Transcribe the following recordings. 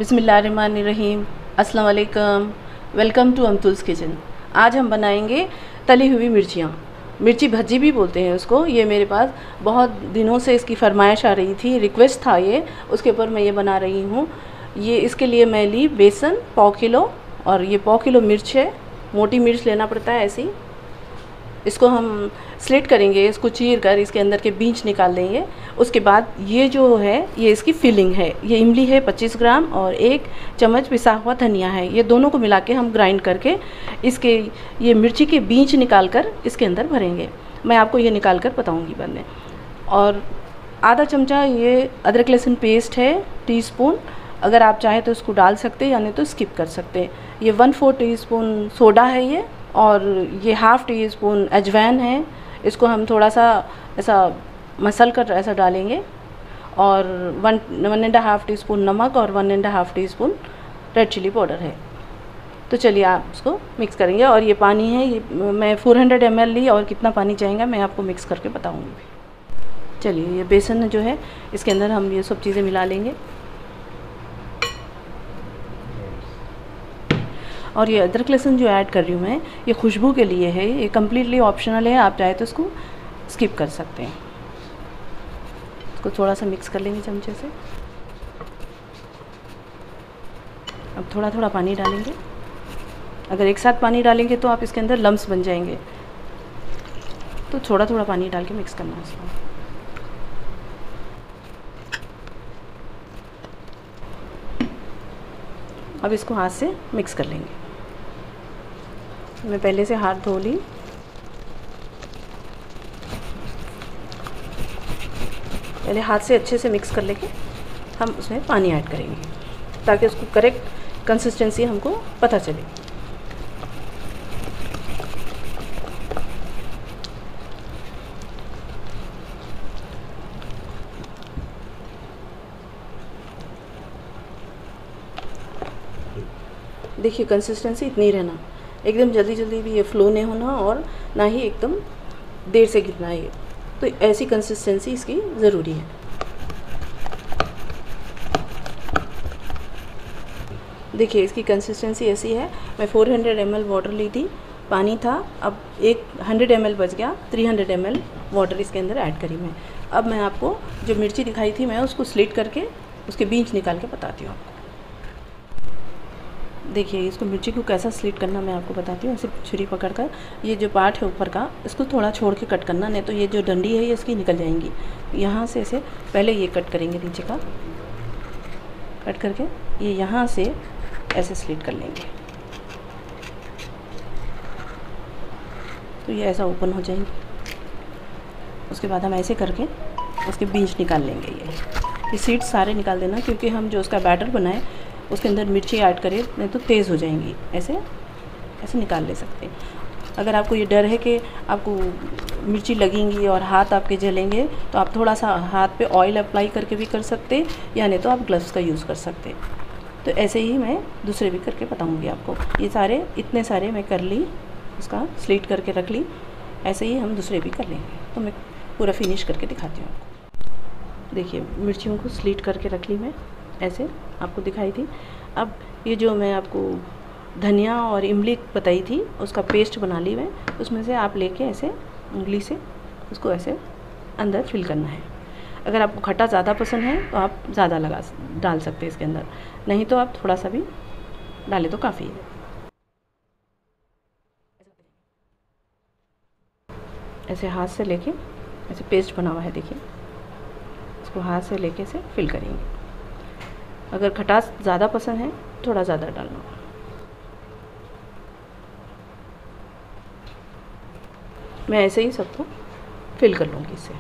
बिस्मिल्लाहिर्रहमानिर्रहीम। अस्सलाम वालेकुम। वेलकम टू अमतुल्स किचन। आज हम बनाएंगे तली हुई मिर्चियाँ। मिर्ची भज्जी भी बोलते हैं उसको। ये मेरे पास बहुत दिनों से इसकी फरमाइश आ रही थी, रिक्वेस्ट था ये, उसके ऊपर मैं ये बना रही हूँ। ये इसके लिए मैं ली बेसन पाव किलो, और ये पाव किलो मिर्च है। मोटी मिर्च लेना पड़ता है ऐसी। इसको हम स्लिट करेंगे, इसको चीर कर इसके अंदर के बीज निकाल लेंगे। उसके बाद ये जो है ये इसकी फिलिंग है। ये इमली है 25 ग्राम और 1 चम्मच पिसा हुआ धनिया है। ये दोनों को मिला के हम ग्राइंड करके इसके ये मिर्ची के बीज निकाल कर इसके अंदर भरेंगे। मैं आपको ये निकाल कर बताऊँगी बाद में। और आधा चमचा ये अदरक लहसुन पेस्ट है, टीस्पून। अगर आप चाहें तो इसको डाल सकते हैं या नहीं तो स्किप कर सकते हैं। ये 1/4 टीस्पून सोडा है ये, और ये ½ टीस्पून अजवाइन है। इसको हम थोड़ा सा ऐसा मसल कर ऐसा डालेंगे। और 1.5 टीस्पून नमक और 1.5 टीस्पून रेड चिली पाउडर है। तो चलिए आप उसको मिक्स करेंगे। और ये पानी है, ये मैं 400 ml ली, और कितना पानी चाहेगा मैं आपको मिक्स करके बताऊँगी। चलिए ये बेसन जो है इसके अंदर हम ये सब चीज़ें मिला लेंगे। और ये अदरक लहसुन जो ऐड कर रही हूँ मैं, ये खुशबू के लिए है। ये कम्प्लीटली ऑप्शनल है, आप चाहे तो इसको स्किप कर सकते हैं। इसको थोड़ा सा मिक्स कर लेंगे चमचे से। अब थोड़ा थोड़ा पानी डालेंगे। अगर एक साथ पानी डालेंगे तो आप इसके अंदर लम्स बन जाएंगे, तो थोड़ा थोड़ा पानी डाल के मिक्स करना है इसको। अब इसको हाथ से मिक्स कर लेंगे। मैं पहले से हाथ धो ली। पहले हाथ से अच्छे से मिक्स कर लेके हम उसमें पानी ऐड करेंगे, ताकि उसको करेक्ट कंसिस्टेंसी हमको पता चले। देखिए कंसिस्टेंसी इतनी रहना, एकदम जल्दी जल्दी भी ये फ्लो नहीं होना, और ना ही एकदम देर से गिरना है। तो ऐसी कंसिस्टेंसी इसकी ज़रूरी है। देखिए इसकी कंसिस्टेंसी ऐसी है। मैं 400 ml वाटर ली थी, पानी था। अब 100 ml बच गया, 300 ml वाटर इसके अंदर ऐड करी मैं। अब मैं आपको जो मिर्ची दिखाई थी मैं उसको स्लिट करके उसके बीज निकाल के बताती हूँ आपको। देखिए इसको मिर्ची को कैसा स्लिट करना मैं आपको बताती हूँ। ऐसे छुरी पकड़कर ये जो पार्ट है ऊपर का, इसको थोड़ा छोड़ के कट करना, नहीं तो ये जो डंडी है ये इसकी निकल जाएंगी। यहाँ से ऐसे पहले ये कट करेंगे, नीचे का कट करके ये यहाँ से ऐसे स्लिट कर लेंगे, तो ये ऐसा ओपन हो जाएंगे। उसके बाद हम ऐसे करके उसके बीज निकाल लेंगे। ये सीड्स सारे निकाल देना, क्योंकि हम जो उसका बैटर बनाए उसके अंदर मिर्ची ऐड करें, नहीं तो तेज़ हो जाएंगी। ऐसे ऐसे निकाल ले सकते हैं। अगर आपको ये डर है कि आपको मिर्ची लगेंगी और हाथ आपके जलेंगे, तो आप थोड़ा सा हाथ पे ऑयल अप्लाई करके भी कर सकते हैं, या नहीं तो आप ग्लव्स का यूज़ कर सकते हैं। तो ऐसे ही मैं दूसरे भी करके बताऊँगी आपको। ये सारे इतने सारे मैं कर ली, उसका स्लिट करके रख ली। ऐसे ही हम दूसरे भी कर लेंगे। तो मैं पूरा फिनिश करके दिखाती हूँ आपको। देखिए मिर्चियों को स्लिट करके रख ली मैं, ऐसे आपको दिखाई थी। अब ये जो मैं आपको धनिया और इमली बताई थी उसका पेस्ट बना ली मैं। उसमें से आप लेके ऐसे उंगली से उसको ऐसे अंदर फिल करना है। अगर आपको खट्टा ज़्यादा पसंद है तो आप ज़्यादा डाल सकते हैं इसके अंदर, नहीं तो आप थोड़ा सा भी डालें तो काफ़ी है। ऐसे हाथ से लेके ऐसे पेस्ट बना हुआ है, देखिए इसको हाथ से लेके ऐसे फिल करेंगे। अगर खटास ज़्यादा पसंद है थोड़ा ज़्यादा डालना। मैं ऐसे ही सबको फिल कर लूँगी इसे।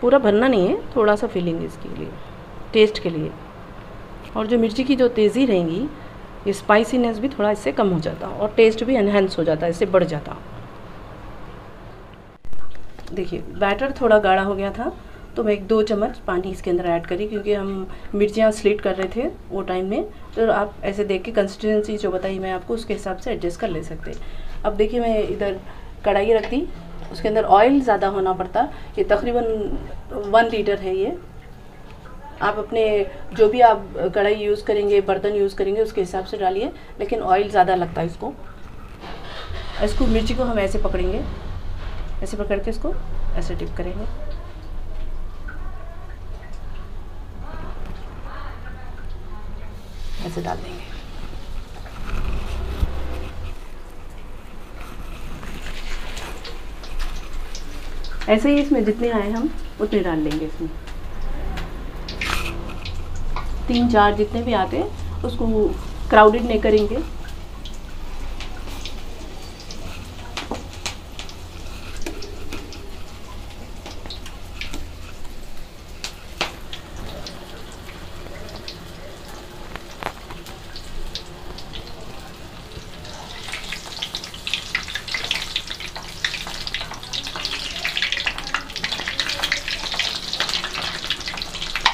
पूरा भरना नहीं है, थोड़ा सा फिलिंग इसके लिए, टेस्ट के लिए। और जो मिर्ची की जो तेज़ी रहेगी, ये स्पाइसीनेस भी थोड़ा इससे कम हो जाता और टेस्ट भी एनहेंस हो जाता है, इससे बढ़ जाता। देखिए बैटर थोड़ा गाढ़ा हो गया था, तो मैं 2 चम्मच पानी इसके अंदर ऐड करी, क्योंकि हम मिर्चियाँ स्लिट कर रहे थे वो टाइम में। तो आप ऐसे देख के कंसिस्टेंसी जो बताई मैं आपको उसके हिसाब से एडजस्ट कर ले सकते। अब देखिए मैं इधर कढ़ाई रख दी, उसके अंदर ऑयल ज़्यादा होना पड़ता। ये तकरीबन 1 लीटर है ये। आप अपने जो भी आप कढ़ाई यूज़ करेंगे, बर्तन यूज़ करेंगे, उसके हिसाब से डालिए, लेकिन ऑयल ज़्यादा लगता है इसको। इसको मिर्ची को हम ऐसे पकड़ेंगे, ऐसे पकड़ के इसको ऐसे डिप करेंगे। ऐसे डाल देंगे। ऐसे ही इसमें जितने आए हम उतने डाल लेंगे। इसमें 3-4 जितने भी आते हैं उसको क्राउडेड नहीं करेंगे।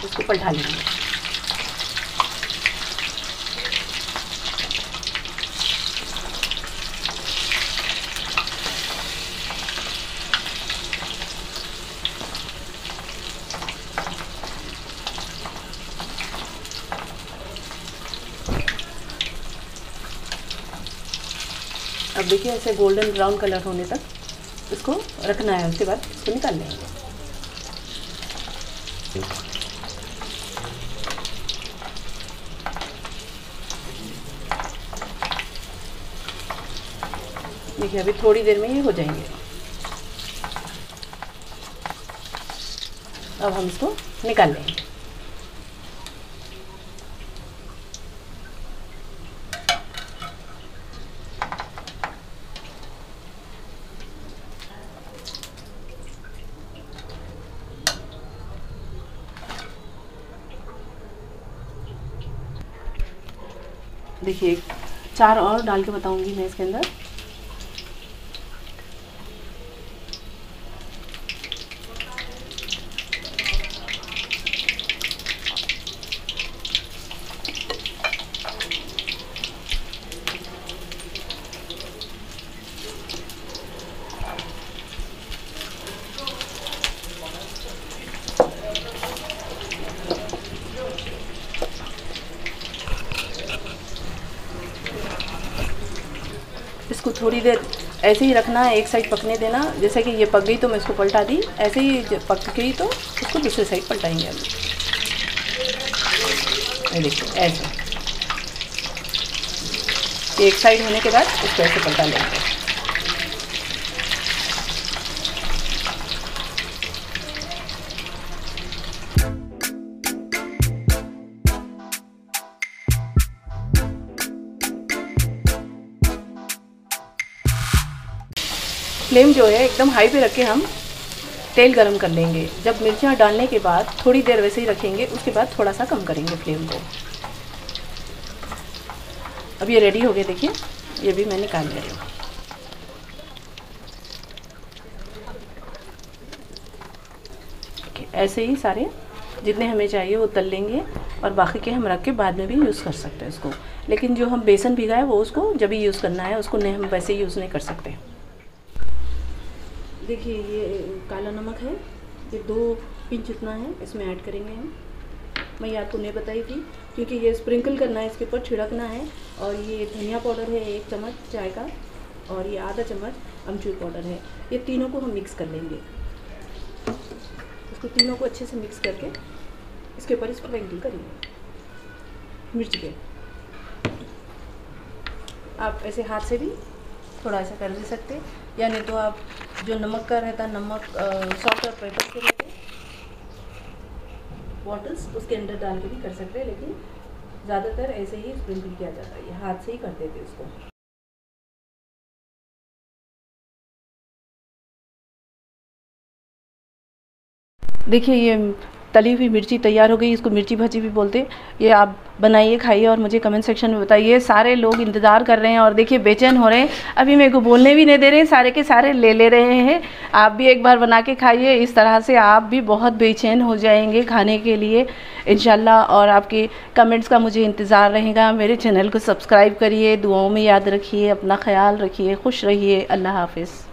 इसको पलटा लेंगे। अब देखिए ऐसे गोल्डन ब्राउन कलर होने तक इसको रखना है, उसके बाद इसको निकाल लेंगे। देखिए अभी थोड़ी देर में ये हो जाएंगे। अब हम इसको निकाल लेंगे। देखिए 4 और डाल के बताऊंगी मैं इसके अंदर। इसको थोड़ी देर ऐसे ही रखना है, एक साइड पकने देना। जैसे कि ये पक गई तो मैं इसको पलटा दी, ऐसे ही पक गई तो इसको दूसरी साइड पलटाएंगे हम। ये देखिए ऐसे एक साइड होने के बाद इसको ऐसे पलटा लेंगे। फ्लेम जो है एकदम हाई पे रख के हम तेल गरम कर लेंगे। जब मिर्चियाँ डालने के बाद थोड़ी देर वैसे ही रखेंगे, उसके बाद थोड़ा सा कम करेंगे फ्लेम को। अब ये रेडी हो गए, देखिए ये भी मैं निकाल ले रही हूँ। ऐसे ही सारे जितने हमें चाहिए वो तल लेंगे और बाकी के हम रख के बाद में भी यूज़ कर सकते हैं उसको। लेकिन जो हम बेसन भिगाए वो उसको जब भी यूज़ करना है, उसको नहीं हम वैसे यूज़ नहीं कर सकते। देखिए ये काला नमक है, ये 2 पिंच इतना है, इसमें ऐड करेंगे हम। मैं ये आपको नहीं बताई थी क्योंकि ये स्प्रिंकल करना है, इसके ऊपर छिड़कना है। और ये धनिया पाउडर है 1 चम्मच चाय का, और ये आधा चम्मच अमचूर पाउडर है। ये तीनों को हम मिक्स कर लेंगे। इसको तीनों को अच्छे से मिक्स करके इसके ऊपर स्प्रिंकल करेंगे मिर्च के। आप ऐसे हाथ से भी थोड़ा ऐसा कर दे सकते, या नहीं तो आप जो नमक का रहता है, नमक सॉल्ट और पेपर के रहते बॉटल्स, उसके अंदर डाल के भी कर सकते हैं। लेकिन ज़्यादातर ऐसे ही स्प्रिंकल किया जाता है, ये हाथ से ही करते थे इसको। देखिए ये तली हुई मिर्ची तैयार हो गई। इसको मिर्ची भजी भी बोलते। ये आप बनाइए, खाइए और मुझे कमेंट सेक्शन में बताइए। सारे लोग इंतज़ार कर रहे हैं और देखिए बेचैन हो रहे हैं, अभी मेरे को बोलने भी नहीं दे रहे, सारे के सारे ले रहे हैं। आप भी एक बार बना के खाइए, इस तरह से आप भी बहुत बेचैन हो जाएंगे खाने के लिए इंशाल्लाह। और आपके कमेंट्स का मुझे इंतज़ार रहेगा। मेरे चैनल को सब्सक्राइब करिए, दुआओं में याद रखिए, अपना ख्याल रखिए, खुश रहिए। अल्लाह हाफिज़।